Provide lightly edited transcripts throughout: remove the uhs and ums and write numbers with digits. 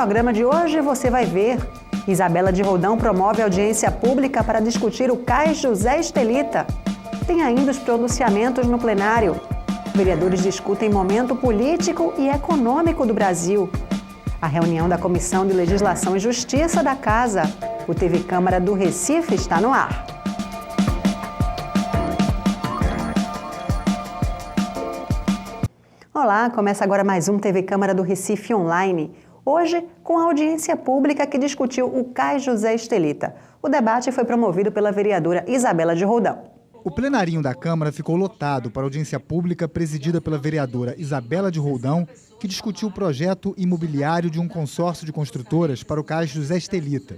programa de hoje você vai ver. Isabela de Roldão promove audiência pública para discutir o Cais José Estelita. Tem ainda os pronunciamentos no plenário. Vereadores discutem momento político e econômico do Brasil. A reunião da Comissão de Legislação e Justiça da Casa. O TV Câmara do Recife está no ar. Olá, começa agora mais um TV Câmara do Recife Online. Hoje, com a audiência pública que discutiu o Cais José Estelita. O debate foi promovido pela vereadora Isabela de Roldão. O plenarinho da Câmara ficou lotado para a audiência pública presidida pela vereadora Isabela de Roldão, que discutiu o projeto imobiliário de um consórcio de construtoras para o Cais José Estelita.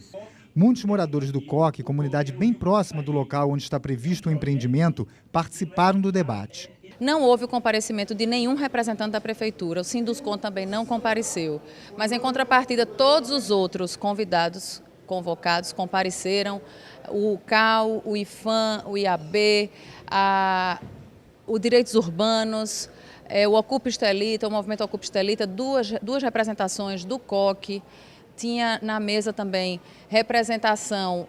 Muitos moradores do Coque, comunidade bem próxima do local onde está previsto o empreendimento, participaram do debate. Não houve o comparecimento de nenhum representante da Prefeitura, o Sinduscon também não compareceu. Mas, em contrapartida, todos os outros convocados, compareceram, o CAU, o IFAM, o IAB, o Direitos Urbanos, o Ocupa Estelita, o Movimento Ocupa Estelita, duas representações do COC. Tinha na mesa também representação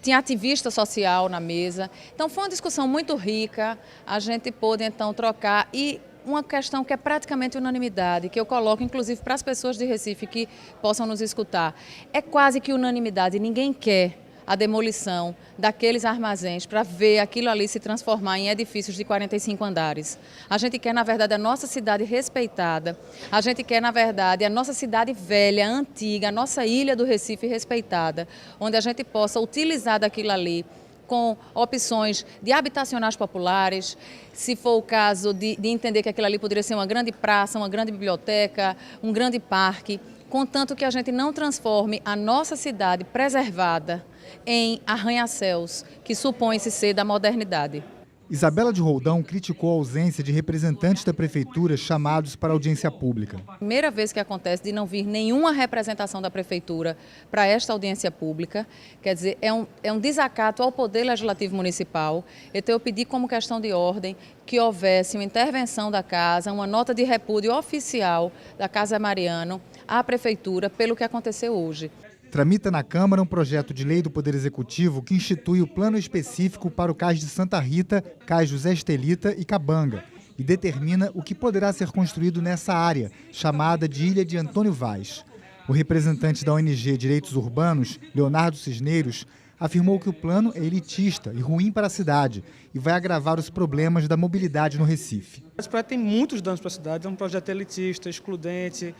tinha ativista social na mesa. Então foi uma discussão muito rica, a gente pôde então trocar e uma questão que é praticamente unanimidade, que eu coloco inclusive para as pessoas de Recife que possam nos escutar. É quase que unanimidade, ninguém quer a demolição daqueles armazéns para ver aquilo ali se transformar em edifícios de 45 andares. A gente quer, na verdade, a nossa cidade respeitada, a gente quer, na verdade, a nossa cidade velha, antiga, a nossa ilha do Recife respeitada, onde a gente possa utilizar daquilo ali com opções de habitacionais populares, se for o caso de entender que aquilo ali poderia ser uma grande praça, uma grande biblioteca, um grande parque, contanto que a gente não transforme a nossa cidade preservada em arranha-céus, que supõe-se ser da modernidade. Isabela de Roldão criticou a ausência de representantes da Prefeitura chamados para audiência pública. Primeira vez que acontece de não vir nenhuma representação da Prefeitura para esta audiência pública, quer dizer, é um desacato ao Poder Legislativo Municipal. Então eu pedi como questão de ordem que houvesse uma intervenção da Casa, uma nota de repúdio oficial da Casa Mariano à Prefeitura pelo que aconteceu hoje. Tramita na Câmara um projeto de lei do Poder Executivo que institui o plano específico para o Cais de Santa Rita, Cais José Estelita e Cabanga e determina o que poderá ser construído nessa área, chamada de Ilha de Antônio Vaz. O representante da ONG Direitos Urbanos, Leonardo Cisneiros, afirmou que o plano é elitista e ruim para a cidade e vai agravar os problemas da mobilidade no Recife. Esse projeto tem muitos danos para a cidade, é um projeto elitista, excludente,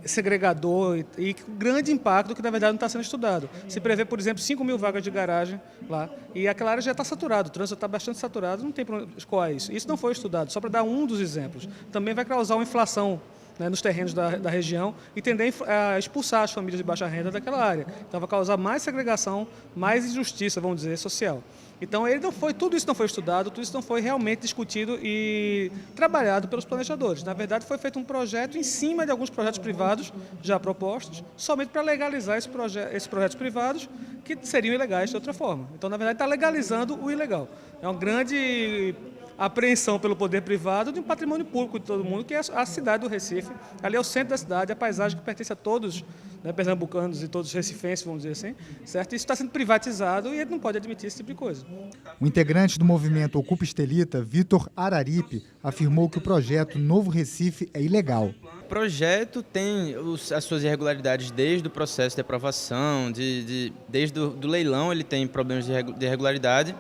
segregador e com grande impacto que, na verdade, não está sendo estudado. Se prevê, por exemplo, 5.000 vagas de garagem lá e aquela área já está saturada, o trânsito está bastante saturado, não tem para onde escoar isso. Isso não foi estudado, só para dar um dos exemplos. Também vai causar uma inflação, né, nos terrenos da região e tender a expulsar as famílias de baixa renda daquela área. Então vai causar mais segregação, mais injustiça, vamos dizer, social. Então tudo isso não foi estudado, tudo isso não foi realmente discutido e trabalhado pelos planejadores. Na verdade, foi feito um projeto em cima de alguns projetos privados já propostos, somente para legalizar esses projetos privados que seriam ilegais de outra forma. Então, na verdade, está legalizando o ilegal. É uma grande apreensão pelo poder privado de um patrimônio público de todo mundo, que é a cidade do Recife. Ali é o centro da cidade, a paisagem que pertence a todos, né, pernambucanos e todos os recifenses, vamos dizer assim, certo? Isso está sendo privatizado e ele não pode admitir esse tipo de coisa. O integrante do movimento Ocupa Estelita, Vitor Araripe, afirmou que o projeto Novo Recife é ilegal. O projeto tem as suas irregularidades desde o processo de aprovação, desde o leilão ele tem problemas de irregularidade.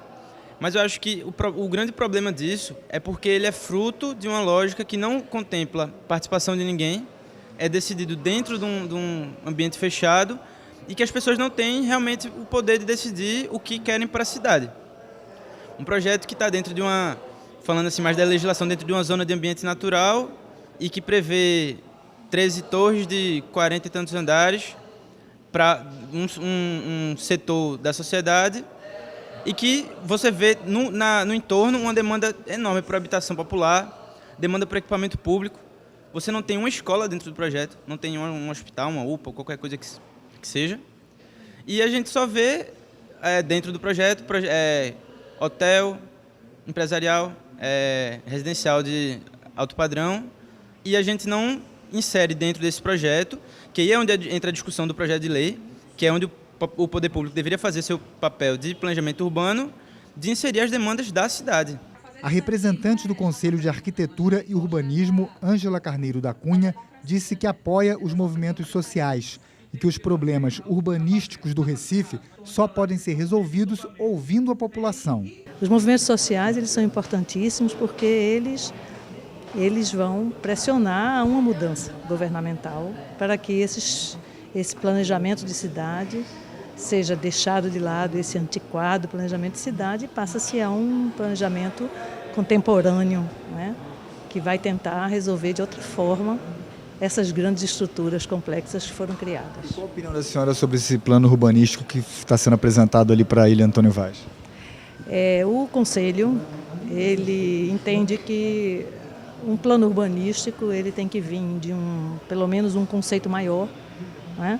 Mas eu acho que o grande problema disso é porque ele é fruto de uma lógica que não contempla participação de ninguém, é decidido dentro de um ambiente fechado e que as pessoas não têm realmente o poder de decidir o que querem para a cidade. Um projeto que está dentro de falando assim mais da legislação, dentro de uma zona de ambiente natural e que prevê 13 torres de 40 e tantos andares para um setor da sociedade, e que você vê no entorno uma demanda enorme por habitação popular, demanda por equipamento público. Você não tem uma escola dentro do projeto, não tem um hospital, uma UPA, qualquer coisa que seja. E a gente só vê dentro do projeto hotel, empresarial, residencial de alto padrão, e a gente não insere dentro desse projeto, que aí é onde entra a discussão do projeto de lei, que é onde o poder público deveria fazer seu papel de planejamento urbano, de inserir as demandas da cidade. A representante do Conselho de Arquitetura e Urbanismo, Ângela Carneiro da Cunha, disse que apoia os movimentos sociais e que os problemas urbanísticos do Recife só podem ser resolvidos ouvindo a população. Os movimentos sociais eles são importantíssimos porque eles vão pressionar uma mudança governamental para que esse planejamento de cidade seja deixado de lado, esse antiquado planejamento de cidade, e passa-se a um planejamento contemporâneo, né, que vai tentar resolver de outra forma essas grandes estruturas complexas que foram criadas. Qual a opinião da senhora sobre esse plano urbanístico que está sendo apresentado ali para a Ilha Antônio Vaz? O Conselho ele entende que um plano urbanístico ele tem que vir de pelo menos um conceito maior, né,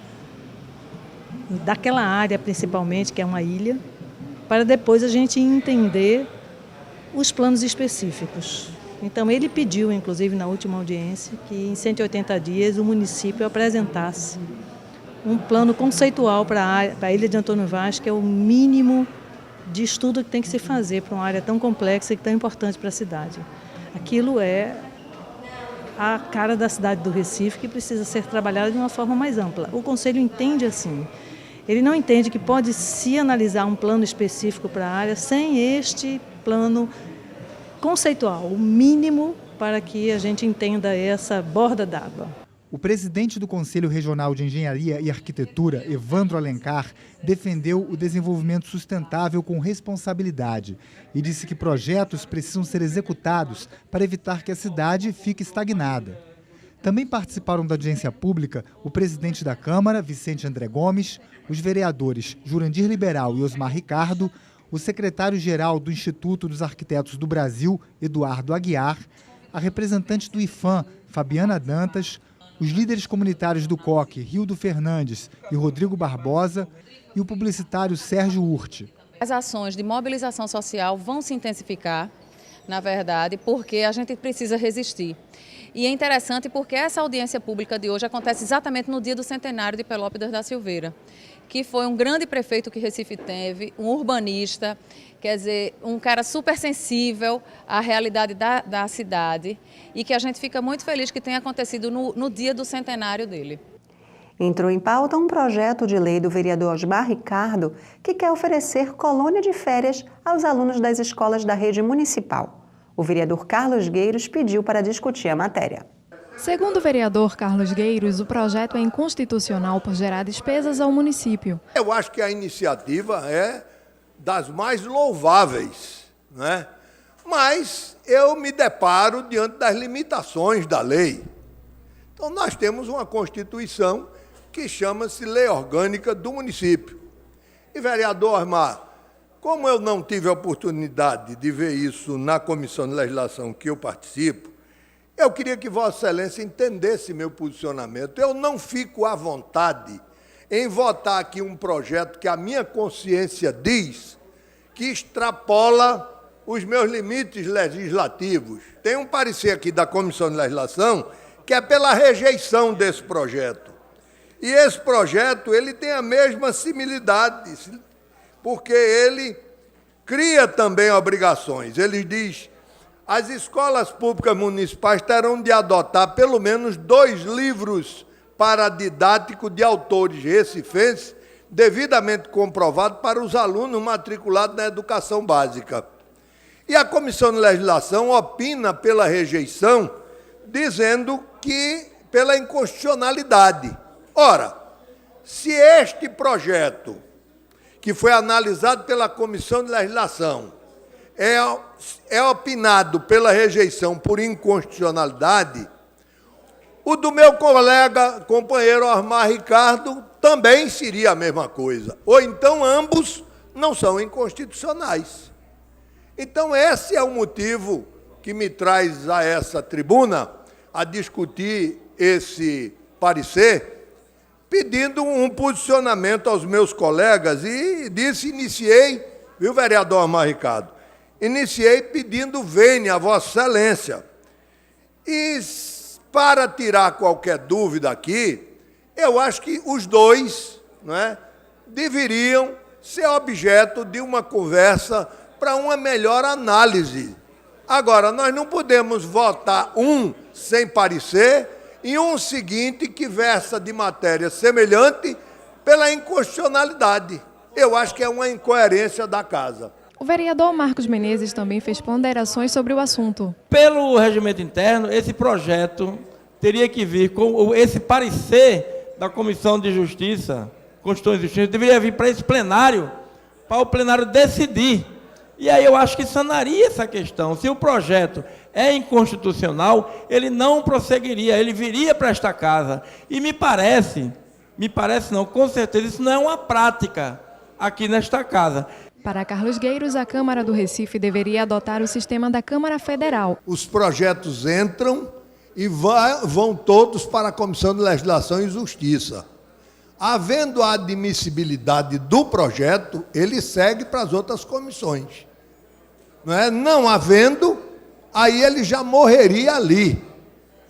daquela área principalmente, que é uma ilha, para depois a gente entender os planos específicos. Então ele pediu, inclusive na última audiência, que em 180 dias o município apresentasse um plano conceitual para a Ilha de Antônio Vaz, que é o mínimo de estudo que tem que se fazer para uma área tão complexa e tão importante para a cidade. Aquilo é a cara da cidade do Recife, que precisa ser trabalhada de uma forma mais ampla. O Conselho entende assim. Ele não entende que pode se analisar um plano específico para a área sem este plano conceitual, o mínimo para que a gente entenda essa borda d'água. O presidente do Conselho Regional de Engenharia e Arquitetura, Evandro Alencar, defendeu o desenvolvimento sustentável com responsabilidade e disse que projetos precisam ser executados para evitar que a cidade fique estagnada. Também participaram da audiência pública o presidente da Câmara, Vicente André Gomes, os vereadores Jurandir Liberal e Osmar Ricardo, o secretário-geral do Instituto dos Arquitetos do Brasil, Eduardo Aguiar, a representante do IFAM, Fabiana Dantas, os líderes comunitários do COC, Rildo Fernandes e Rodrigo Barbosa, e o publicitário Sérgio Urti. As ações de mobilização social vão se intensificar, na verdade, porque a gente precisa resistir. E é interessante porque essa audiência pública de hoje acontece exatamente no dia do centenário de Pelópidas da Silveira, que foi um grande prefeito que Recife teve, um urbanista, quer dizer, um cara super sensível à realidade da cidade, e que a gente fica muito feliz que tenha acontecido no dia do centenário dele. Entrou em pauta um projeto de lei do vereador Osmar Ricardo que quer oferecer colônia de férias aos alunos das escolas da rede municipal. O vereador Carlos Gueiros pediu para discutir a matéria. Segundo o vereador Carlos Gueiros, o projeto é inconstitucional por gerar despesas ao município. Eu acho que a iniciativa é das mais louváveis, né? Mas eu me deparo diante das limitações da lei. Então, nós temos uma Constituição que chama-se Lei Orgânica do Município. E, vereador Osmar, como eu não tive a oportunidade de ver isso na Comissão de Legislação que eu participo, eu queria que Vossa Excelência entendesse meu posicionamento. Eu não fico à vontade em votar aqui um projeto que a minha consciência diz que extrapola os meus limites legislativos. Tem um parecer aqui da Comissão de Legislação que é pela rejeição desse projeto. E esse projeto ele tem a mesma similidade, porque ele cria também obrigações. Ele diz: as escolas públicas municipais terão de adotar pelo menos 2 livros paradidáticos de autores recifenses, devidamente comprovados para os alunos matriculados na educação básica. E a Comissão de Legislação opina pela rejeição, dizendo que pela inconstitucionalidade. Ora, se este projeto, que foi analisado pela Comissão de Legislação, é opinado pela rejeição por inconstitucionalidade, o do meu colega, companheiro Osmar Ricardo, também seria a mesma coisa. Ou então ambos não são inconstitucionais. Então esse é o motivo que me traz a essa tribuna a discutir esse parecer, pedindo um posicionamento aos meus colegas, e iniciei, viu, vereador Osmar Ricardo? Iniciei pedindo vênia a Vossa Excelência. E para tirar qualquer dúvida aqui, eu acho que os dois, não é, deveriam ser objeto de uma conversa para uma melhor análise. Agora, nós não podemos votar um sem parecer e um seguinte que versa de matéria semelhante pela inconstitucionalidade. Eu acho que é uma incoerência da Casa. O vereador Marcos Menezes também fez ponderações sobre o assunto. Pelo regimento interno, esse projeto teria que vir com esse parecer da Comissão de Justiça, Constituição e Justiça, deveria vir para esse plenário, para o plenário decidir. E aí eu acho que sanaria essa questão. Se o projeto é inconstitucional, ele não prosseguiria, ele viria para esta casa. E me parece não, com certeza isso não é uma prática aqui nesta casa. Para Carlos Gueiros, a Câmara do Recife deveria adotar o sistema da Câmara Federal. Os projetos entram e vão todos para a Comissão de Legislação e Justiça. Havendo a admissibilidade do projeto, ele segue para as outras comissões. Não havendo, aí ele já morreria ali.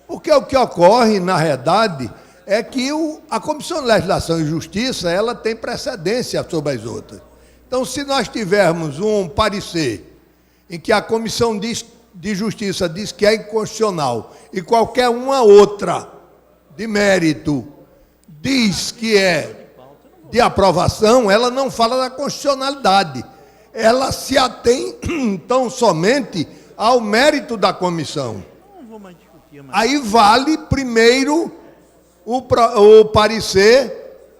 Porque o que ocorre, na realidade, é que a Comissão de Legislação e Justiça ela tem precedência sobre as outras. Então, se nós tivermos um parecer em que a Comissão de Justiça diz que é inconstitucional e qualquer uma outra de mérito diz que é de aprovação, ela não fala da constitucionalidade. Ela se atém tão somente ao mérito da comissão. Aí vale primeiro o parecer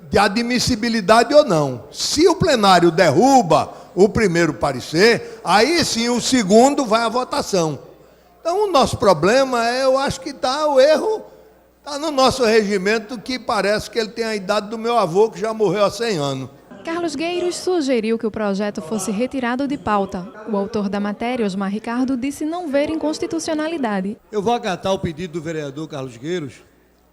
de admissibilidade ou não. Se o plenário derruba o primeiro parecer, aí sim o segundo vai à votação. Então o nosso problema eu acho que o erro está no nosso regimento, que parece que ele tem a idade do meu avô, que já morreu há 100 anos. Carlos Gueiros sugeriu que o projeto fosse retirado de pauta. O autor da matéria, Osmar Ricardo, disse não ver inconstitucionalidade. Eu vou acatar o pedido do vereador Carlos Gueiros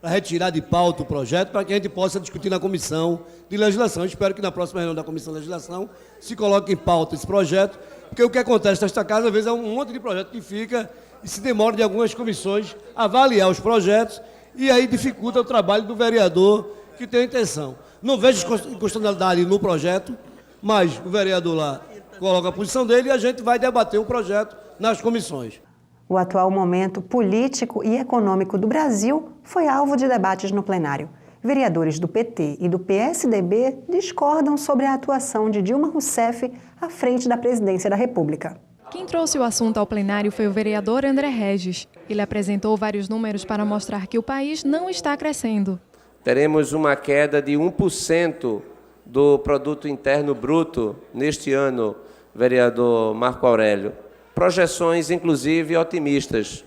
para retirar de pauta o projeto, para que a gente possa discutir na Comissão de Legislação. Eu espero que na próxima reunião da Comissão de Legislação se coloque em pauta esse projeto, porque o que acontece nesta casa, às vezes, é um monte de projeto que fica e se demora de algumas comissões avaliar os projetos, e aí dificulta o trabalho do vereador que tem a intenção. Não vejo inconstitucionalidade no projeto, mas o vereador lá coloca a posição dele e a gente vai debater o projeto nas comissões. O atual momento político e econômico do Brasil foi alvo de debates no plenário. Vereadores do PT e do PSDB discordam sobre a atuação de Dilma Rousseff à frente da presidência da República. Quem trouxe o assunto ao plenário foi o vereador André Regis. Ele apresentou vários números para mostrar que o país não está crescendo. Teremos uma queda de 1% do Produto Interno Bruto neste ano, vereador Marco Aurélio. Projeções, inclusive, otimistas.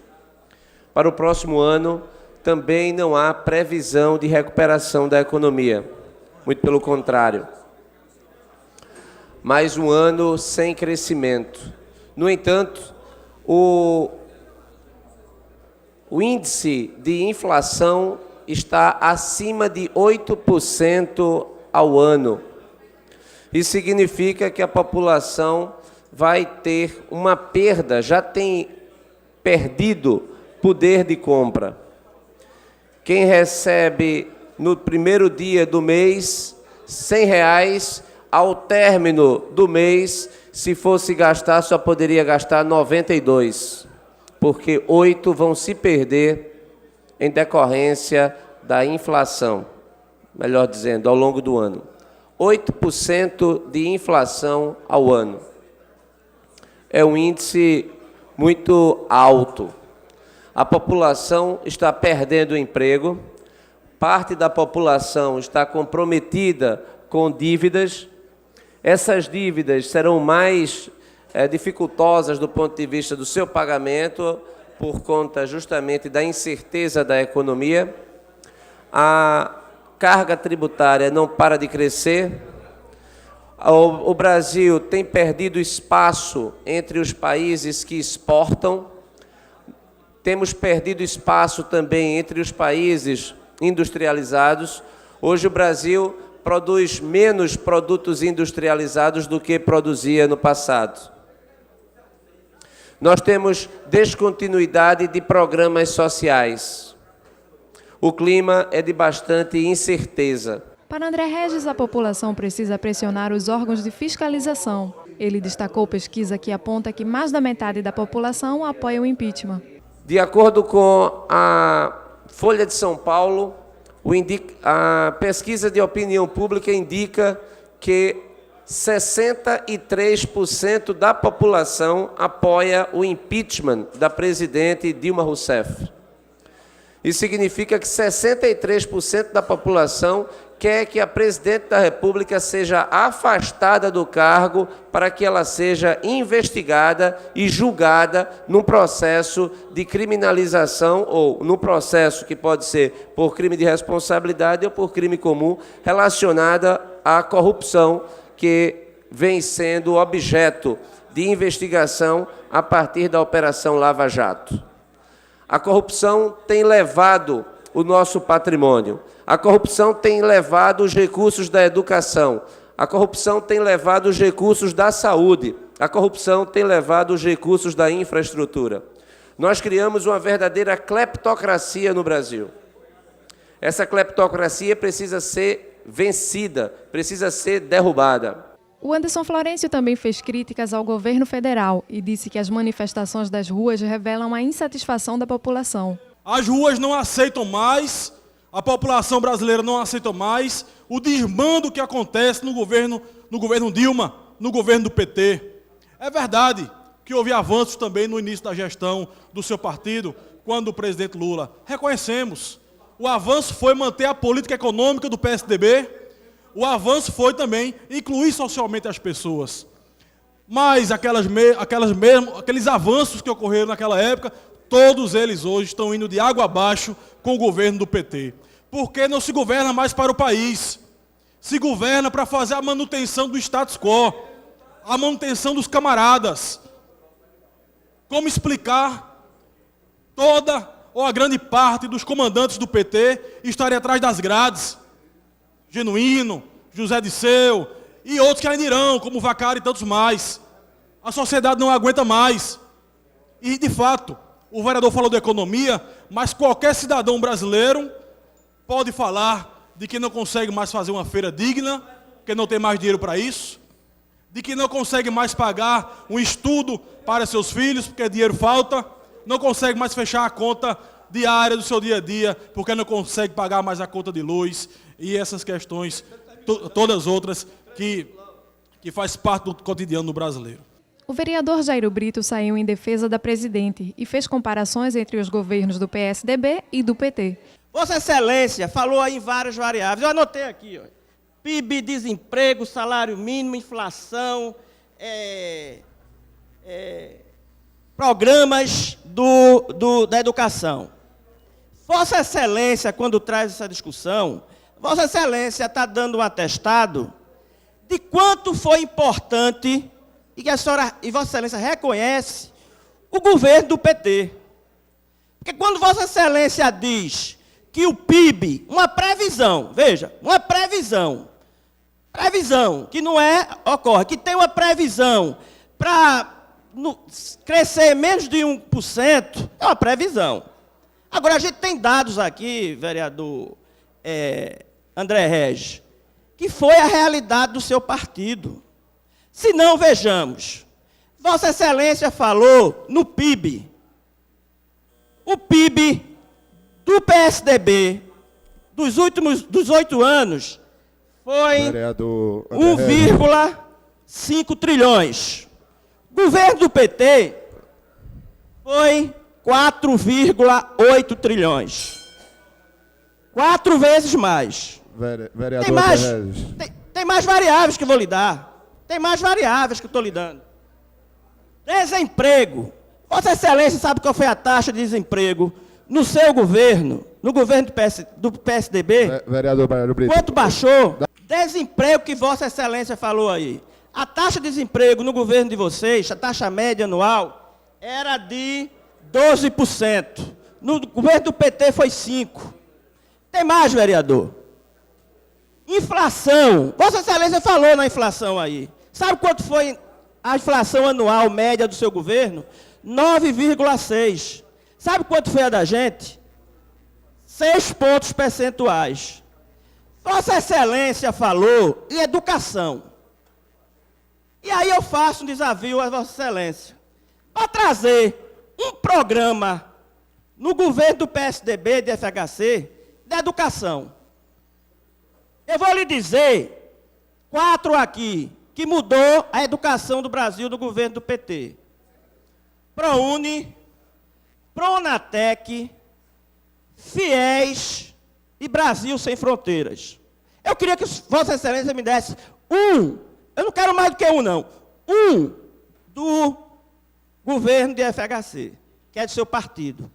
Para o próximo ano, também não há previsão de recuperação da economia. Muito pelo contrário. Mais um ano sem crescimento. No entanto, o índice de inflação está acima de 8% ao ano. Isso significa que a população vai ter uma perda, já tem perdido poder de compra. Quem recebe no primeiro dia do mês R$100, ao término do mês, se fosse gastar, só poderia gastar 92, porque 8 vão se perder em decorrência da inflação, melhor dizendo, ao longo do ano. 8% de inflação ao ano. É um índice muito alto. A população está perdendo o emprego, parte da população está comprometida com dívidas. Essas dívidas serão mais dificultosas do ponto de vista do seu pagamento, por conta justamente da incerteza da economia. A carga tributária não para de crescer. O Brasil tem perdido espaço entre os países que exportam. Temos perdido espaço também entre os países industrializados. Hoje o Brasil produz menos produtos industrializados do que produzia no passado. Nós temos descontinuidade de programas sociais. o clima é de bastante incerteza. Para André Regis, a população precisa pressionar os órgãos de fiscalização. Ele destacou pesquisa que aponta que mais da metade da população apoia o impeachment. De acordo com a Folha de São Paulo, a pesquisa de opinião pública indica que 63% da população apoia o impeachment da presidente Dilma Rousseff. Isso significa que 63% da população quer que a presidente da República seja afastada do cargo para que ela seja investigada e julgada num processo de criminalização ou num processo que pode ser por crime de responsabilidade ou por crime comum relacionada à corrupção que vem sendo objeto de investigação a partir da Operação Lava Jato. A corrupção tem levado o nosso patrimônio. A corrupção tem levado os recursos da educação. A corrupção tem levado os recursos da saúde. A corrupção tem levado os recursos da infraestrutura. Nós criamos uma verdadeira cleptocracia no Brasil. Essa cleptocracia precisa ser vencida, precisa ser derrubada. O Anderson Florencio também fez críticas ao governo federal e disse que as manifestações das ruas revelam a insatisfação da população. As ruas não aceitam mais, a população brasileira não aceita mais o desmando que acontece no governo Dilma, no governo do PT. É verdade que houve avanços também no início da gestão do seu partido, quando o presidente Lula. Reconhecemos. O avanço foi manter a política econômica do PSDB, o avanço foi também incluir socialmente as pessoas. Mas aqueles avanços que ocorreram naquela época, todos eles hoje estão indo de água abaixo com o governo do PT. Porque não se governa mais para o país. Se governa para fazer a manutenção do status quo, a manutenção dos camaradas. Como explicar toda ou a grande parte dos comandantes do PT estarem atrás das grades? Genuíno, José Disseu e outros que ainda irão, como Vacari e tantos mais. A sociedade não aguenta mais. E, de fato, o vereador falou de economia, mas qualquer cidadão brasileiro pode falar de que não consegue mais fazer uma feira digna, que não tem mais dinheiro para isso, de que não consegue mais pagar um estudo para seus filhos, porque dinheiro falta, não consegue mais fechar a conta diária do seu dia a dia, porque não consegue pagar mais a conta de luz, e essas questões, todas outras, que faz parte do cotidiano do brasileiro. O vereador Jairo Brito saiu em defesa da presidente e fez comparações entre os governos do PSDB e do PT. Vossa Excelência falou aí em várias variáveis. Eu anotei aqui, ó. PIB, desemprego, salário mínimo, inflação, programas da educação. Vossa Excelência, quando traz essa discussão, Vossa Excelência está dando um atestado de quanto foi importante e que a senhora e Vossa Excelência reconhece o governo do PT. Porque quando Vossa Excelência diz que o PIB, uma previsão, veja, uma previsão que não ocorre, que tem uma previsão para crescer menos de 1%, é uma previsão. Agora, a gente tem dados aqui, vereador André Regis, que foi a realidade do seu partido. Se não, vejamos. Vossa Excelência falou no PIB. O PIB do PSDB dos 8 anos foi 1,5 trilhões. O governo do PT foi 4,8 trilhões. 4 vezes mais. Tem mais variáveis que eu vou lhe dar. Tem mais variáveis que eu estou lhe dando. Desemprego. Vossa Excelência sabe qual foi a taxa de desemprego no seu governo, no governo do PSDB? Vereador Brito. Quanto baixou? Desemprego que Vossa Excelência falou aí. A taxa de desemprego no governo de vocês, a taxa média anual, era de 12%. No governo do PT foi 5%. Tem mais, vereador. Inflação. Vossa Excelência falou na inflação aí. Sabe quanto foi a inflação anual média do seu governo? 9,6%. Sabe quanto foi a da gente? 6 pontos percentuais. Vossa Excelência falou em educação. E aí eu faço um desafio a Vossa Excelência para trazer um programa no governo do PSDB, de FHC, de educação. Eu vou lhe dizer 4 aqui que mudou a educação do Brasil no governo do PT. ProUni, Pronatec, FIES e Brasil Sem Fronteiras. Eu queria que Vossa Excelência me desse eu não quero mais do que não, do governo de FHC, que é do seu partido.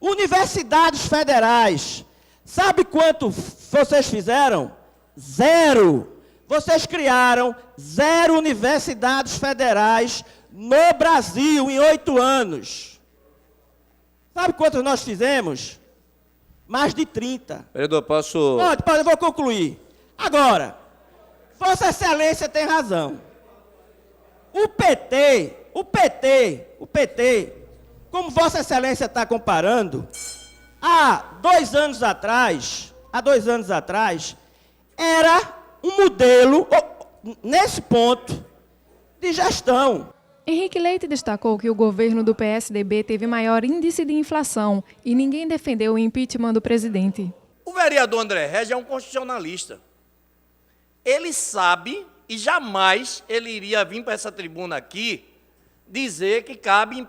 Universidades federais, sabe quanto vocês fizeram? 0. Vocês criaram 0 universidades federais no Brasil em 8 anos. Sabe quantas nós fizemos? Mais de 30. Vereador, posso... Pode, eu vou concluir. Agora, Vossa Excelência tem razão. O PT, como Vossa Excelência está comparando, há 2 anos atrás, era um modelo, nesse ponto, de gestão. Henrique Leite destacou que o governo do PSDB teve maior índice de inflação e ninguém defendeu o impeachment do presidente. O vereador André Regis é um constitucionalista. Ele sabe, e jamais ele iria vir para essa tribuna aqui, dizer que cabe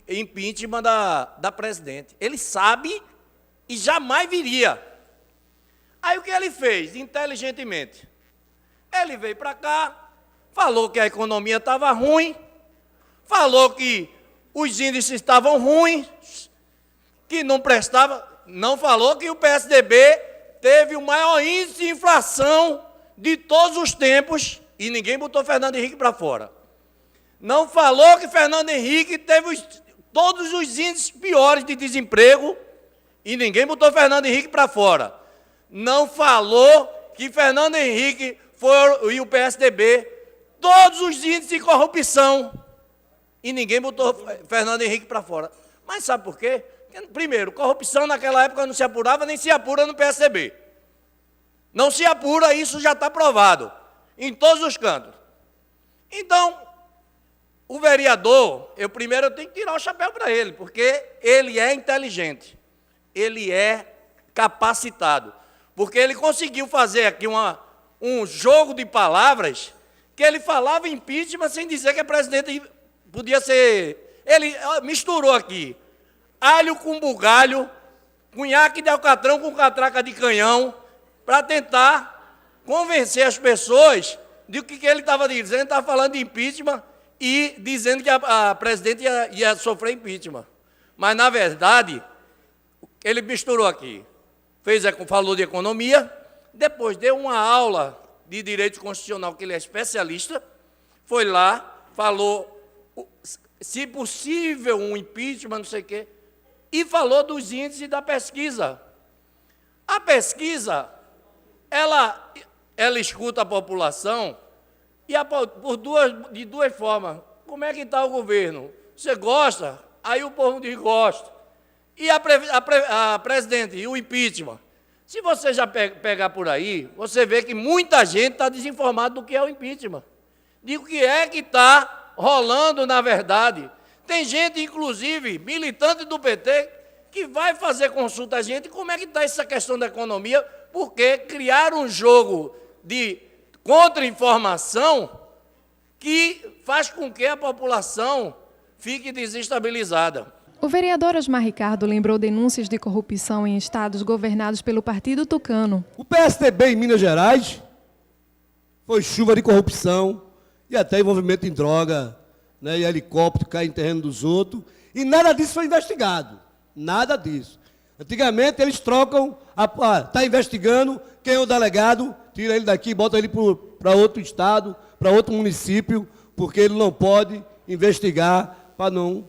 impeachment da presidente. Ele sabe e jamais viria. Aí o que ele fez, inteligentemente? Ele veio para cá, falou que a economia estava ruim, falou que os índices estavam ruins, que não prestava, não falou que o PSDB teve o maior índice de inflação de todos os tempos, e ninguém botou Fernando Henrique para fora. Não falou que Fernando Henrique teve todos os índices piores de desemprego, e ninguém botou Fernando Henrique para fora. Não falou que Fernando Henrique e o PSDB, todos os índices de corrupção, e ninguém botou Fernando Henrique para fora. Mas sabe por quê? Porque, primeiro, corrupção naquela época não se apurava, nem se apura no PSDB. Não se apura, isso já está provado, em todos os cantos. Então, o vereador, eu tenho que tirar o chapéu para ele, porque ele é inteligente, ele é capacitado, porque ele conseguiu fazer aqui um jogo de palavras, que ele falava impeachment sem dizer que a presidente podia ser... Ele misturou aqui alho com bugalho, cunhaque de alcatrão com catraca de canhão, para tentar convencer as pessoas de que ele estava dizendo. Ele estava falando de impeachment e dizendo que a presidente ia sofrer impeachment. Mas, na verdade, ele misturou aqui. Falou de economia, depois deu uma aula de direito constitucional, que ele é especialista, foi lá, falou, se possível, um impeachment, não sei o quê, e falou dos índices da pesquisa. A pesquisa, ela escuta a população de duas formas. Como é que está o governo? Você gosta? Aí o povo diz gosta. E a presidente, e o impeachment? Se você já pegar por aí, você vê que muita gente está desinformada do que é o impeachment. De o que é que está rolando na verdade. Tem gente, inclusive, militante do PT, que vai fazer consulta a gente, como é que está essa questão da economia, porque criaram um jogo de contra-informação que faz com que a população fique desestabilizada. O vereador Osmar Ricardo lembrou denúncias de corrupção em estados governados pelo Partido Tucano. O PSDB em Minas Gerais foi chuva de corrupção e até envolvimento em droga, né, e helicóptero cai em terreno dos outros, e nada disso foi investigado, nada disso. Antigamente eles trocam, está investigando, quem é o delegado, tira ele daqui, bota ele para outro estado, para outro município, porque ele não pode investigar para não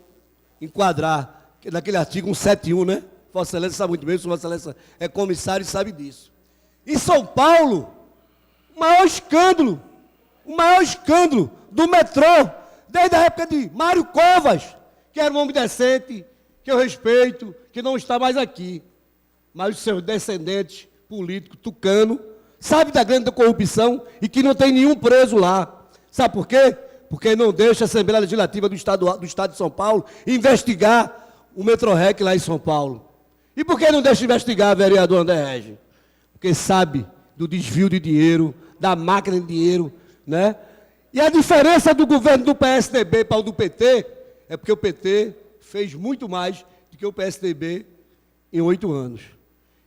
enquadrar, naquele artigo 171, né? Vossa Excelência sabe muito bem, Vossa Excelência é comissário e sabe disso. Em São Paulo, o maior escândalo do metrô, desde a época de Mário Covas, que era um homem decente, que eu respeito, que não está mais aqui. mas os seus descendentes políticos, tucano, sabe da grande corrupção e que não tem nenhum preso lá. Sabe por quê? Porque não deixa a Assembleia Legislativa do Estado de São Paulo investigar o Metrorrec lá em São Paulo. E por que não deixa investigar, vereador André Regi? Porque sabe do desvio de dinheiro, da máquina de dinheiro, né? E a diferença do governo do PSDB para o do PT é porque o PT fez muito mais do que o PSDB em 8 anos.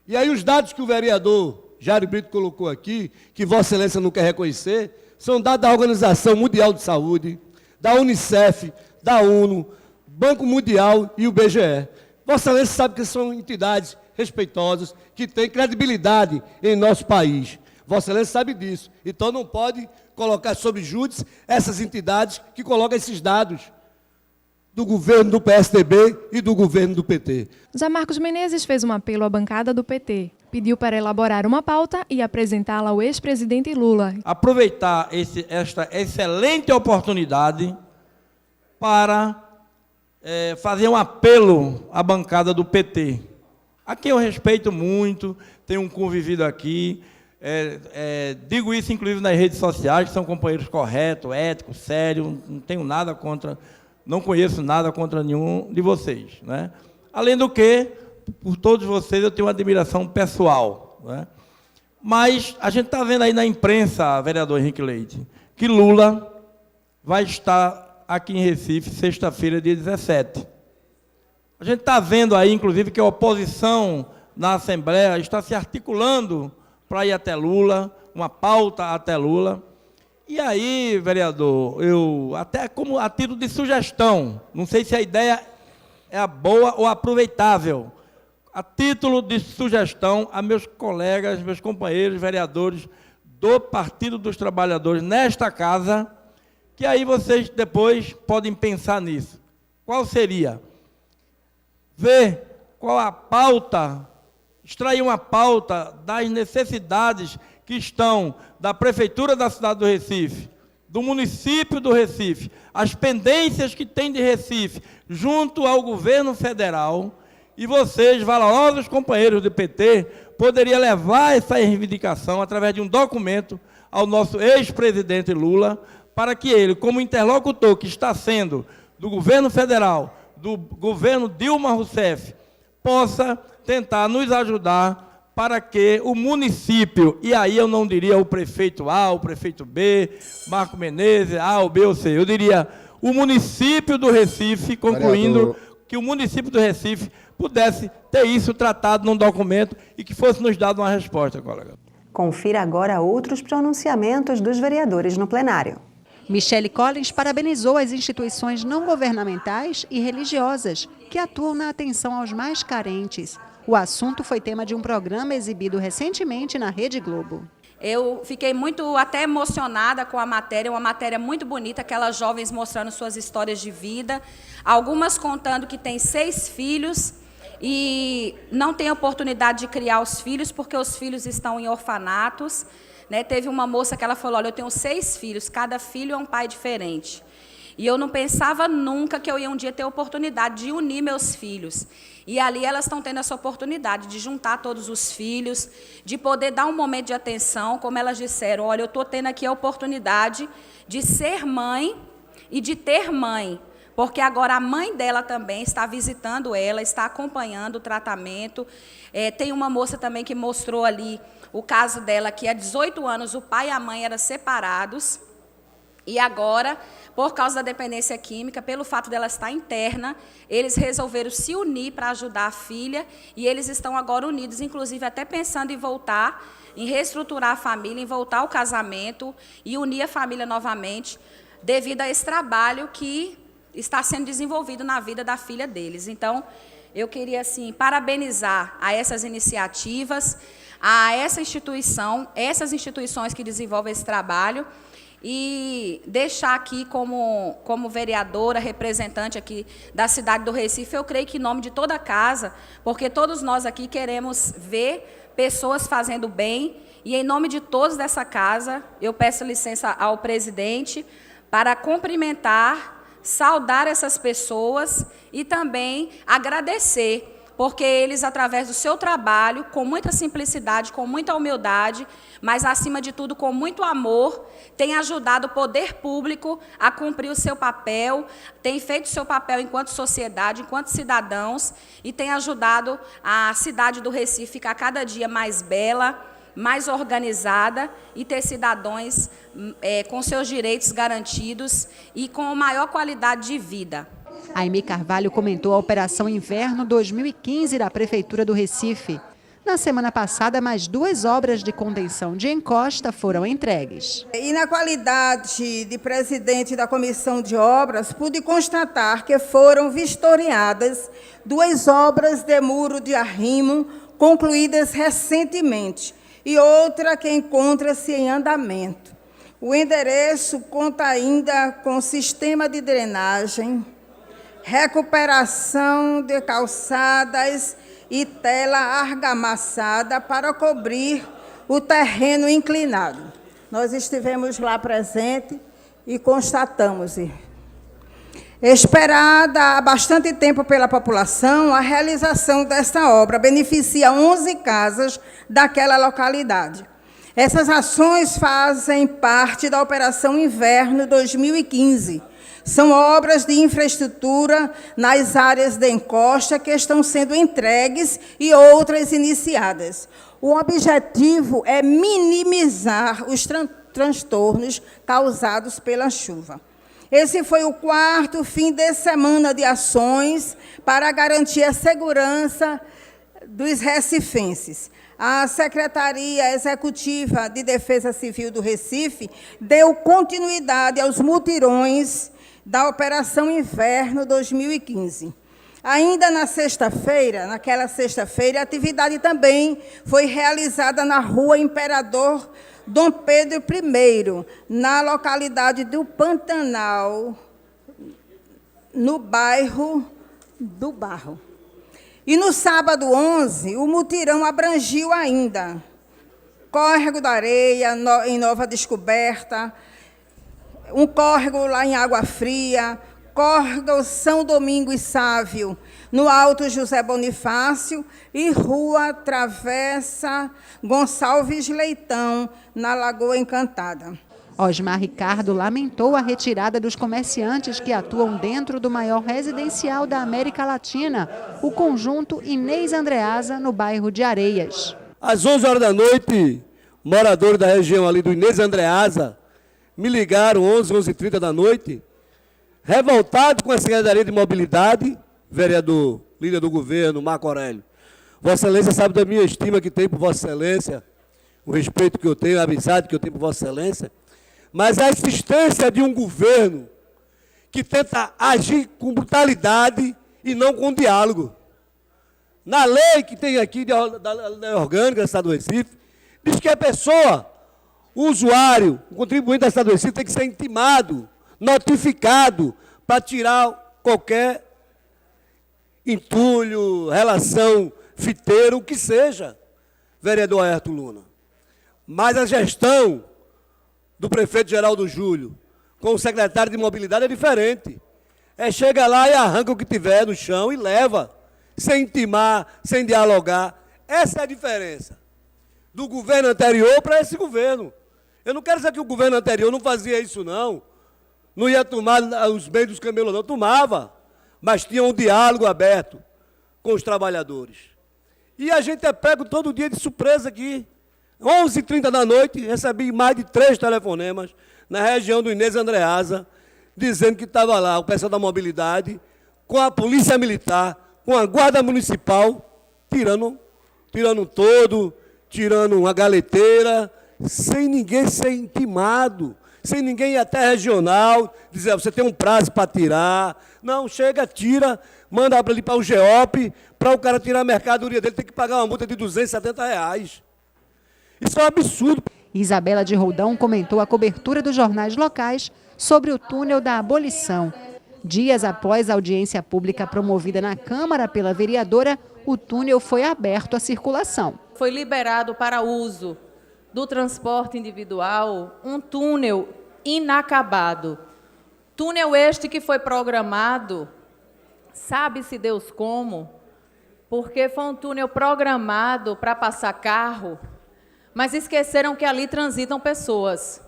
E aí os dados que o vereador Jair Brito colocou aqui, que Vossa Excelência não quer reconhecer, são dados da Organização Mundial de Saúde, da Unicef, da ONU, Banco Mundial e o BGE. Vossa Excelência sabe que são entidades respeitosas, que têm credibilidade em nosso país. Vossa Excelência sabe disso. Então não pode colocar sob júdice essas entidades que colocam esses dados do governo do PSDB e do governo do PT. Zé Marcos Menezes fez um apelo à bancada do PT. Pediu para elaborar uma pauta e apresentá-la ao ex-presidente Lula. Aproveitar esta excelente oportunidade para fazer um apelo à bancada do PT. A quem eu respeito muito, tenho convivido aqui, digo isso inclusive nas redes sociais, que são companheiros corretos, éticos, sérios, não tenho nada contra, não conheço nada contra nenhum de vocês, né? Além do que, por todos vocês eu tenho uma admiração pessoal, né? Mas a gente está vendo aí na imprensa, vereador Henrique Leite, que Lula vai estar aqui em Recife, sexta-feira, dia 17. A gente está vendo aí, inclusive, que a oposição na Assembleia está se articulando para ir até Lula, uma pauta até Lula. E aí, vereador, eu, até como a título de sugestão, não sei se a ideia é a boa ou aproveitável, a título de sugestão a meus colegas, meus companheiros vereadores do Partido dos Trabalhadores nesta casa, que aí vocês depois podem pensar nisso. Qual seria? Ver qual a pauta, extrair uma pauta das necessidades que estão da Prefeitura da cidade do Recife, do município do Recife, as pendências que tem de Recife, junto ao governo federal, e vocês, valorosos companheiros do PT, poderiam levar essa reivindicação através de um documento ao nosso ex-presidente Lula, para que ele, como interlocutor que está sendo do governo federal, do governo Dilma Rousseff, possa tentar nos ajudar para que o município, e aí eu não diria o prefeito A, o prefeito B, Marco Menezes, A, o B ou C, eu diria o município do Recife, concluindo que o município do Recife pudesse ter isso tratado num documento e que fosse nos dado uma resposta, colega. Confira agora outros pronunciamentos dos vereadores no plenário. Michele Collins parabenizou as instituições não governamentais e religiosas que atuam na atenção aos mais carentes. O assunto foi tema de um programa exibido recentemente na Rede Globo. Eu fiquei muito até emocionada com a matéria, uma matéria muito bonita, aquelas jovens mostrando suas histórias de vida, algumas contando que têm 6 filhos e não têm oportunidade de criar os filhos porque os filhos estão em orfanatos. Né, teve uma moça que ela falou, olha, eu tenho 6 filhos, cada filho é um pai diferente. E eu não pensava nunca que eu ia um dia ter a oportunidade de unir meus filhos. E ali elas estão tendo essa oportunidade de juntar todos os filhos, de poder dar um momento de atenção, como elas disseram, olha, eu estou tendo aqui a oportunidade de ser mãe e de ter mãe. Porque agora a mãe dela também está visitando ela, está acompanhando o tratamento. Tem uma moça também que mostrou ali o caso dela, que há 18 anos o pai e a mãe eram separados, e agora, por causa da dependência química, pelo fato dela estar interna, eles resolveram se unir para ajudar a filha, e eles estão agora unidos, inclusive até pensando em voltar, em reestruturar a família, em voltar ao casamento e unir a família novamente, devido a esse trabalho que está sendo desenvolvido na vida da filha deles. Então, eu queria assim parabenizar a essas iniciativas, a essa instituição, essas instituições que desenvolvem esse trabalho, e deixar aqui como vereadora, representante aqui da cidade do Recife, eu creio que em nome de toda a casa, porque todos nós aqui queremos ver pessoas fazendo bem, e em nome de todos dessa casa, eu peço licença ao presidente para cumprimentar, saudar essas pessoas e também agradecer, porque eles, através do seu trabalho, com muita simplicidade, com muita humildade, mas, acima de tudo, com muito amor, têm ajudado o poder público a cumprir o seu papel, têm feito o seu papel enquanto sociedade, enquanto cidadãos, e têm ajudado a cidade do Recife a ficar cada dia mais bela, mais organizada e ter cidadãos com seus direitos garantidos e com maior qualidade de vida. Aimee Carvalho comentou a Operação Inverno 2015 da Prefeitura do Recife. Na semana passada, mais 2 obras de contenção de encosta foram entregues. E na qualidade de presidente da Comissão de Obras, pude constatar que foram vistoriadas 2 obras de muro de arrimo concluídas recentemente e outra que encontra-se em andamento. O endereço conta ainda com sistema de drenagem, recuperação de calçadas e tela argamassada para cobrir o terreno inclinado. Nós estivemos lá presente e constatamos. Esperada há bastante tempo pela população, a realização desta obra beneficia 11 casas daquela localidade. Essas ações fazem parte da Operação Inverno 2015. São obras de infraestrutura nas áreas de encosta que estão sendo entregues e outras iniciadas. O objetivo é minimizar os transtornos causados pela chuva. Esse foi o 4º fim de semana de ações para garantir a segurança dos recifenses. A Secretaria Executiva de Defesa Civil do Recife deu continuidade aos mutirões da Operação Inverno 2015. Ainda naquela sexta-feira, a atividade também foi realizada na Rua Imperador Dom Pedro I, na localidade do Pantanal, no bairro do Barro. E no sábado 11, o mutirão abrangiu ainda Córrego da Areia, em Nova Descoberta, um córrego lá em Água Fria, córrego São Domingo e Sávio, no Alto José Bonifácio, e Rua Travessa Gonçalves Leitão, na Lagoa Encantada. Osmar Ricardo lamentou a retirada dos comerciantes que atuam dentro do maior residencial da América Latina, o conjunto Inês Andreasa, no bairro de Areias. Às 11 horas da noite, moradores da região ali do Inês Andreasa me ligaram 11h30 da noite, revoltado com a Secretaria de Mobilidade, vereador, líder do governo, Marco Aurélio. Vossa Excelência sabe da minha estima que tem por Vossa Excelência, o respeito que eu tenho, a amizade que eu tenho por Vossa Excelência, mas a existência de um governo que tenta agir com brutalidade e não com diálogo. Na lei que tem aqui, da lei orgânica do Estado do Recife, diz que a pessoa, o usuário, o contribuinte do Estado do Recife tem que ser intimado, notificado, para tirar qualquer entulho, relação, fiteiro, o que seja, vereador Aerto Luna. Mas a gestão do prefeito Geraldo Júlio com o secretário de Mobilidade é diferente. Chega lá e arranca o que tiver no chão e leva, sem intimar, sem dialogar. Essa é a diferença do governo anterior para esse governo. Eu não quero dizer que o governo anterior não fazia isso, não. Não ia tomar os bens dos camelos, não. Tomava, mas tinha um diálogo aberto com os trabalhadores. E a gente é pego todo dia de surpresa aqui. 11h30 da noite, recebi mais de 3 telefonemas na região do Inês Andreasa, dizendo que estava lá o pessoal da mobilidade, com a polícia militar, com a guarda municipal, tirando todo, tirando uma galeteira, sem ninguém ser intimado, sem ninguém ir até regional, dizer, você tem um prazo para tirar. Não, chega, tira, manda ali para o GEOP, para o cara tirar a mercadoria dele, tem que pagar uma multa de R$270. Isso é um absurdo. Isabela de Roldão comentou a cobertura dos jornais locais sobre o túnel da abolição. Dias após a audiência pública promovida na Câmara pela vereadora, o túnel foi aberto à circulação. Foi liberado para uso do transporte individual um túnel inacabado. Túnel este que foi programado, sabe-se Deus como, porque foi um túnel programado para passar carro, mas esqueceram que ali transitam pessoas.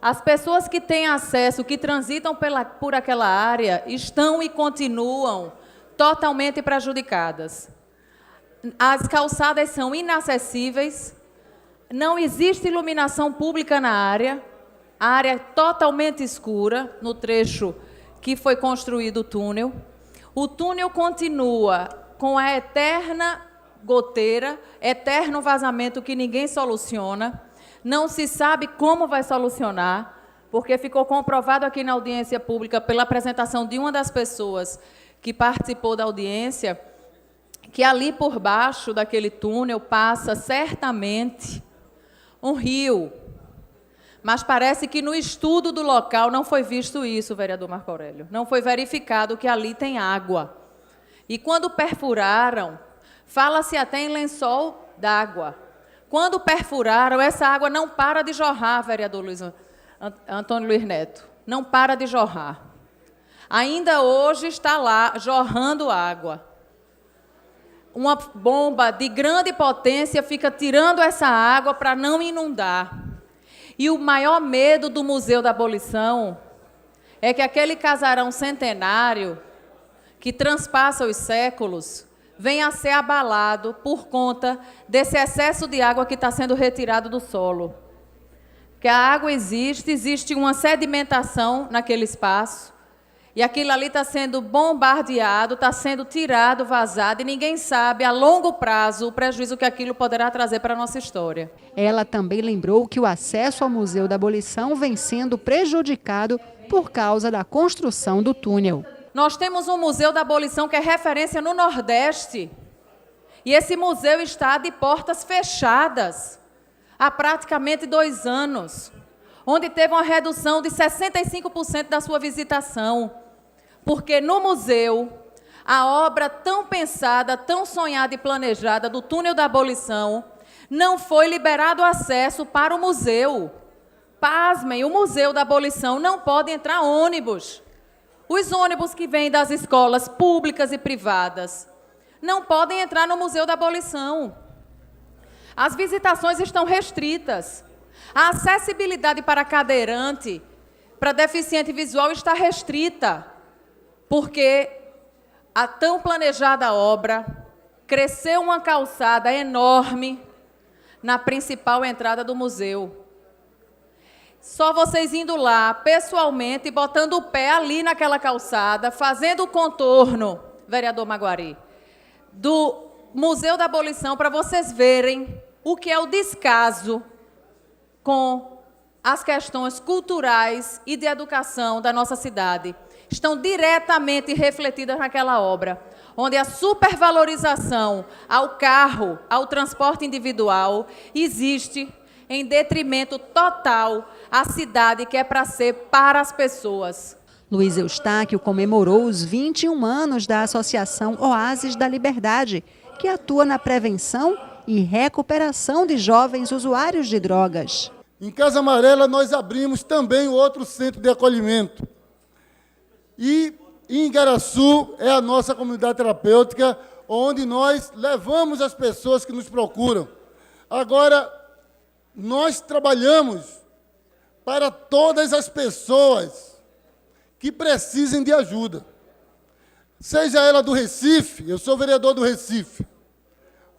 As pessoas que têm acesso, que transitam por aquela área, estão e continuam totalmente prejudicadas. As calçadas são inacessíveis, não existe iluminação pública na área, a área é totalmente escura no trecho que foi construído o túnel. O túnel continua com a eterna goteira, eterno vazamento que ninguém soluciona. Não se sabe como vai solucionar, porque ficou comprovado aqui na audiência pública, pela apresentação de uma das pessoas que participou da audiência, que ali por baixo daquele túnel passa certamente um rio. Mas parece que no estudo do local não foi visto isso, vereador Marco Aurélio. Não foi verificado que ali tem água. E quando perfuraram, fala-se até em lençol d'água. Quando perfuraram, essa água não para de jorrar, vereador Antônio Luiz Neto. Não para de jorrar. Ainda hoje está lá, jorrando água. Uma bomba de grande potência fica tirando essa água para não inundar. E o maior medo do Museu da Abolição é que aquele casarão centenário, que transpassa os séculos, venha a ser abalado por conta desse excesso de água que está sendo retirado do solo. Porque a água existe uma sedimentação naquele espaço, e aquilo ali está sendo bombardeado, está sendo tirado, vazado, e ninguém sabe, a longo prazo, o prejuízo que aquilo poderá trazer para a nossa história. Ela também lembrou que o acesso ao Museu da Abolição vem sendo prejudicado por causa da construção do túnel. Nós temos um Museu da Abolição que é referência no Nordeste, e esse museu está de portas fechadas há praticamente 2 anos, onde teve uma redução de 65% da sua visitação. Porque no museu, a obra tão pensada, tão sonhada e planejada do túnel da abolição, não foi liberado acesso para o museu. Pasmem, o Museu da Abolição não pode entrar ônibus. Os ônibus que vêm das escolas públicas e privadas não podem entrar no Museu da Abolição. As visitações estão restritas. A acessibilidade para cadeirante, para deficiente visual, está restrita, porque a tão planejada obra cresceu uma calçada enorme na principal entrada do museu. Só vocês indo lá, pessoalmente, botando o pé ali naquela calçada, fazendo o contorno, vereador Maguari, do Museu da Abolição, para vocês verem o que é o descaso com as questões culturais e de educação da nossa cidade. Estão diretamente refletidas naquela obra, onde a supervalorização ao carro, ao transporte individual, existe em detrimento total à cidade que é para ser para as pessoas. Luiz Eustáquio comemorou os 21 anos da Associação Oásis da Liberdade, que atua na prevenção e recuperação de jovens usuários de drogas. Em Casa Amarela, nós abrimos também o outro centro de acolhimento. E em Igaraçu é a nossa comunidade terapêutica, onde nós levamos as pessoas que nos procuram. Agora, nós trabalhamos para todas as pessoas que precisem de ajuda. Seja ela do Recife, eu sou vereador do Recife,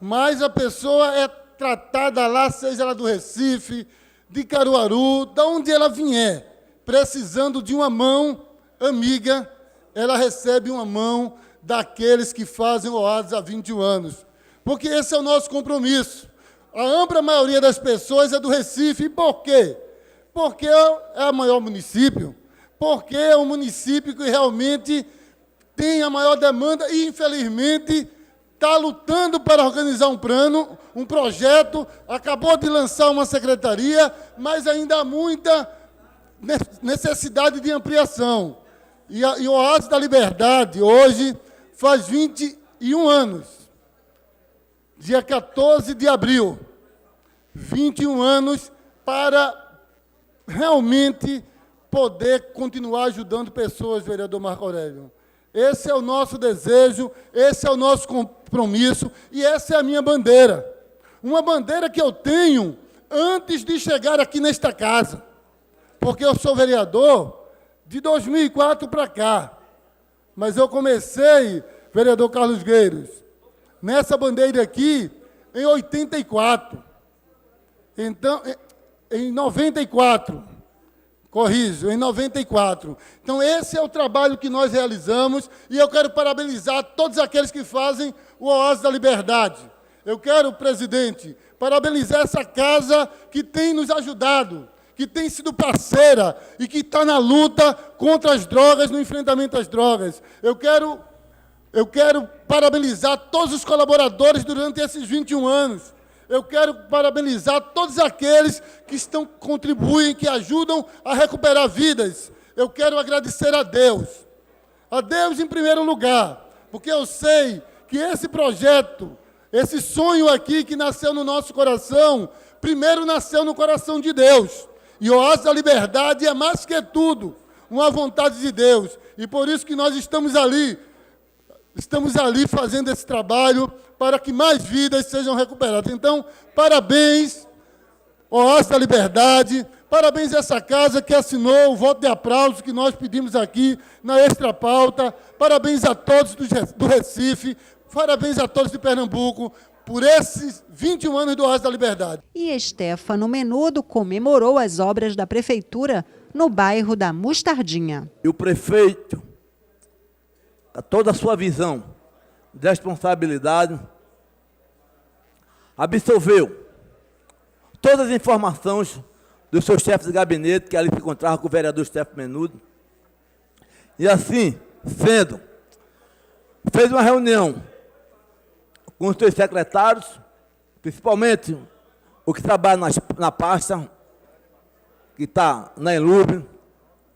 mas a pessoa é tratada lá, seja ela do Recife, de Caruaru, de onde ela vier, precisando de uma mão amiga, ela recebe uma mão daqueles que fazem o Oásis há 21 anos. Porque esse é o nosso compromisso. A ampla maioria das pessoas é do Recife. E por quê? Porque é o maior município, porque é um município que realmente tem a maior demanda e, infelizmente, está lutando para organizar um projeto, acabou de lançar uma secretaria, mas ainda há muita necessidade de ampliação. E o Oásis da Liberdade, hoje, faz 21 anos. Dia 14 de abril. 21 anos para realmente poder continuar ajudando pessoas, vereador Marco Aurélio. Esse é o nosso desejo, esse é o nosso compromisso e essa é a minha bandeira. Uma bandeira que eu tenho antes de chegar aqui nesta casa, porque eu sou vereador de 2004 para cá. Mas eu comecei, vereador Carlos Gueiros, nessa bandeira aqui em 84. Então, em 94, corrijo, em 94. Então, esse é o trabalho que nós realizamos e eu quero parabenizar todos aqueles que fazem o Oásis da Liberdade. Eu quero, presidente, parabenizar essa casa que tem nos ajudado, que tem sido parceira e que está na luta contra as drogas, no enfrentamento às drogas. Eu quero parabenizar todos os colaboradores durante esses 21 anos. Eu quero parabenizar todos aqueles que contribuem, que ajudam a recuperar vidas. Eu quero agradecer a Deus em primeiro lugar, porque eu sei que esse projeto, esse sonho aqui que nasceu no nosso coração, primeiro nasceu no coração de Deus. E o Oásis da Liberdade é mais que tudo, uma vontade de Deus. E por isso que nós estamos ali fazendo esse trabalho para que mais vidas sejam recuperadas. Então, parabéns, Oásis da Liberdade, parabéns a essa casa que assinou o voto de aplauso que nós pedimos aqui na Extra Pauta, parabéns a todos do Recife, parabéns a todos de Pernambuco, por esses 21 anos do Oásis da Liberdade. E Stefano Menudo comemorou as obras da Prefeitura no bairro da Mostardinha. E o prefeito, a toda a sua visão de responsabilidade, absorveu todas as informações dos seus chefes de gabinete, que ali se encontrava com o vereador Stefano Menudo, e assim, sendo, fez uma reunião com os seus secretários, principalmente o que trabalha na pasta, que está na Enlube,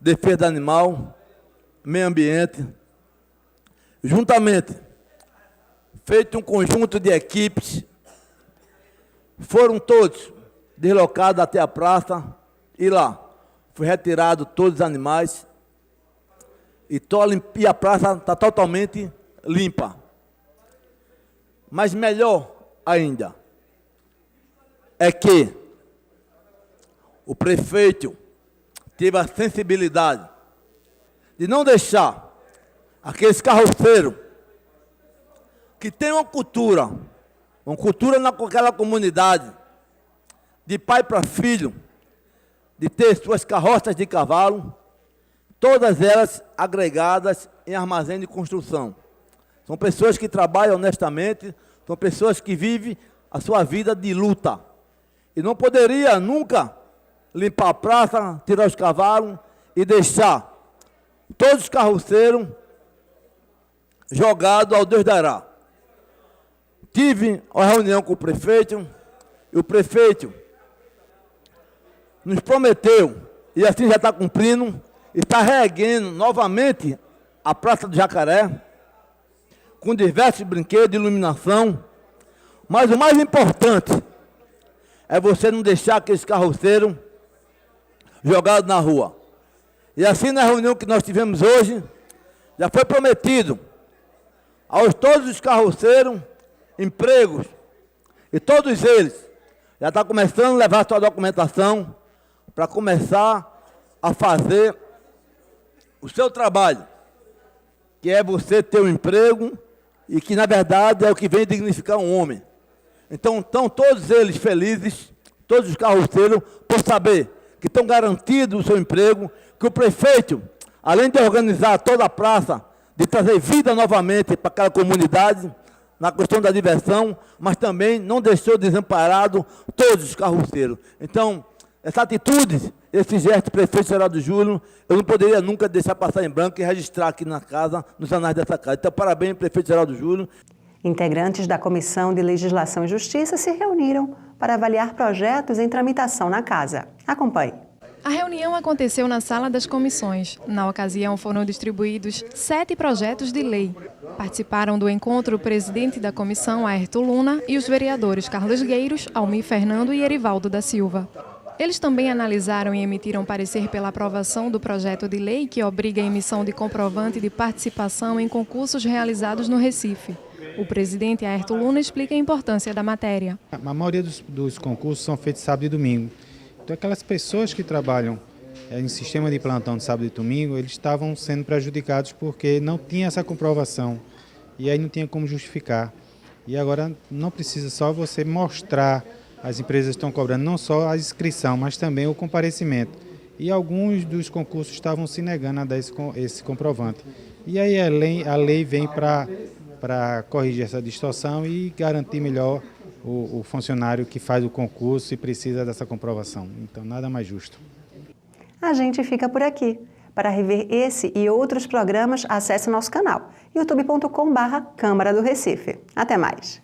Defesa do Animal, Meio Ambiente, juntamente, feito um conjunto de equipes, foram todos deslocados até a praça, e lá foi retirado todos os animais, e a praça está totalmente limpa. Mas melhor ainda é que o prefeito teve a sensibilidade de não deixar aqueles carroceiros que têm uma cultura naquela comunidade, de pai para filho, de ter suas carroças de cavalo, todas elas agregadas em armazém de construção. São pessoas que trabalham honestamente, são pessoas que vivem a sua vida de luta. E não poderia nunca limpar a praça, tirar os cavalos e deixar todos os carroceiros jogados ao Deus dará. Tive uma reunião com o prefeito, e o prefeito nos prometeu, e assim já está cumprindo, está reerguendo novamente a Praça do Jacaré, com diversos brinquedos de iluminação, mas o mais importante é você não deixar aqueles carroceiros jogados na rua. E assim, na reunião que nós tivemos hoje, já foi prometido aos todos os carroceiros empregos, e todos eles já estão começando a levar sua documentação para começar a fazer o seu trabalho, que é você ter um emprego e que, na verdade, é o que vem dignificar um homem. Então, estão todos eles felizes, todos os carroceiros, por saber que estão garantidos o seu emprego, que o prefeito, além de organizar toda a praça, de trazer vida novamente para aquela comunidade, na questão da diversão, mas também não deixou desamparado todos os carroceiros. Então, essa atitude, esse gesto do prefeito Geraldo Júlio, eu não poderia nunca deixar passar em branco e registrar aqui na casa, nos anais dessa casa. Então, parabéns, prefeito Geraldo Júlio. Integrantes da Comissão de Legislação e Justiça se reuniram para avaliar projetos em tramitação na casa. Acompanhe. A reunião aconteceu na Sala das Comissões. Na ocasião, foram distribuídos 7 projetos de lei. Participaram do encontro o presidente da comissão, Ayrton Luna, e os vereadores Carlos Gueiros, Almir Fernando e Erivaldo da Silva. Eles também analisaram e emitiram parecer pela aprovação do projeto de lei que obriga a emissão de comprovante de participação em concursos realizados no Recife. O presidente Aerto Luna explica a importância da matéria. A maioria dos concursos são feitos sábado e domingo. Então, aquelas pessoas que trabalham em sistema de plantão de sábado e domingo, eles estavam sendo prejudicados porque não tinha essa comprovação e aí não tinha como justificar. E agora não precisa só você mostrar, as empresas estão cobrando não só a inscrição, mas também o comparecimento. E alguns dos concursos estavam se negando a dar esse comprovante. E aí a lei vem para corrigir essa distorção e garantir melhor o funcionário que faz o concurso e precisa dessa comprovação. Então, nada mais justo. A gente fica por aqui. Para rever esse e outros programas, acesse nosso canal youtube.com/Câmara do Recife. Até mais!